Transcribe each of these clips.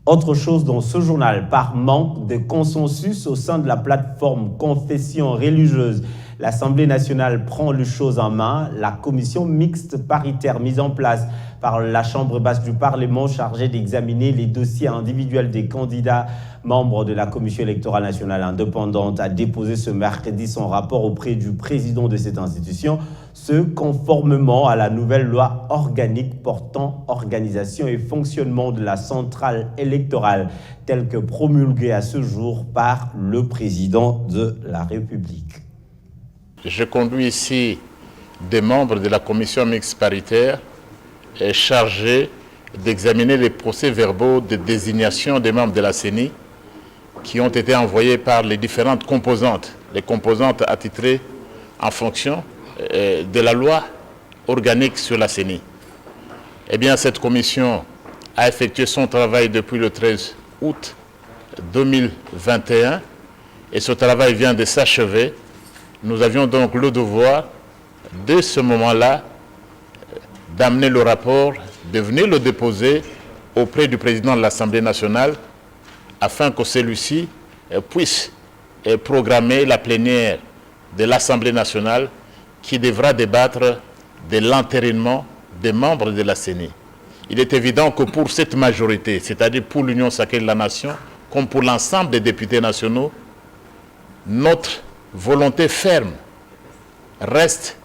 Autre chose dans ce journal, par manque de consensus au sein de la plateforme Confession religieuse, l'Assemblée nationale prend les choses en main. La commission mixte paritaire mise en place par la Chambre basse du Parlement chargée d'examiner les dossiers individuels des candidats membres de la Commission électorale nationale indépendante a déposé ce mercredi son rapport auprès du président de cette institution, ce conformément à la nouvelle loi organique portant organisation et fonctionnement de la centrale électorale telle que promulguée à ce jour par le président de la République. Je conduis ici des membres de la commission mixte paritaire chargés d'examiner les procès-verbaux de désignation des membres de la CENI qui ont été envoyés par les différentes composantes, les composantes attitrées en fonction de la loi organique sur la CENI. Eh bien, cette commission a effectué son travail depuis le 13 août 2021 et ce travail vient de s'achever. Nous avions donc le devoir, dès ce moment-là, d'amener le rapport, de venir le déposer auprès du président de l'Assemblée nationale afin que celui-ci puisse programmer la plénière de l'Assemblée nationale qui devra débattre de l'entérinement des membres de la CENI. Il est évident que pour cette majorité, c'est-à-dire pour l'Union sacrée de la Nation, comme pour l'ensemble des députés nationaux, notre volonté ferme reste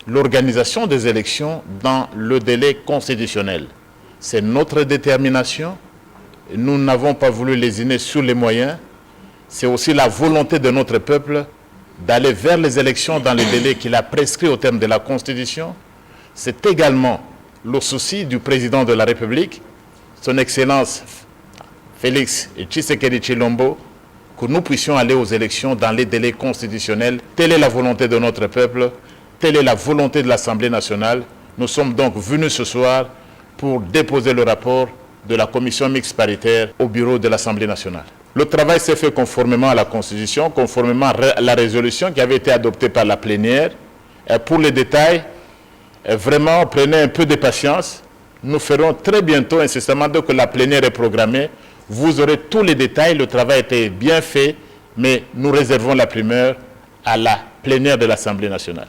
l'organisation des élections dans le délai constitutionnel. C'est notre détermination. Nous n'avons pas voulu lésiner sur les moyens. C'est aussi la volonté de notre peuple d'aller vers les élections dans les délais qu'il a prescrits au terme de la Constitution. C'est également le souci du président de la République, son Excellence Félix Tshisekedi Tshilombo, que nous puissions aller aux élections dans les délais constitutionnels. Telle est la volonté de notre peuple, telle est la volonté de l'Assemblée nationale. Nous sommes donc venus ce soir pour déposer le rapport de la commission mixte paritaire au bureau de l'Assemblée nationale. Le travail s'est fait conformément à la Constitution, conformément à la résolution qui avait été adoptée par la plénière. Et pour les détails, vraiment, prenez un peu de patience. Nous ferons très bientôt, incessamment, dès que la plénière est programmée, vous aurez tous les détails. Le travail était bien fait, mais nous réservons la primeur à la plénière de l'Assemblée nationale.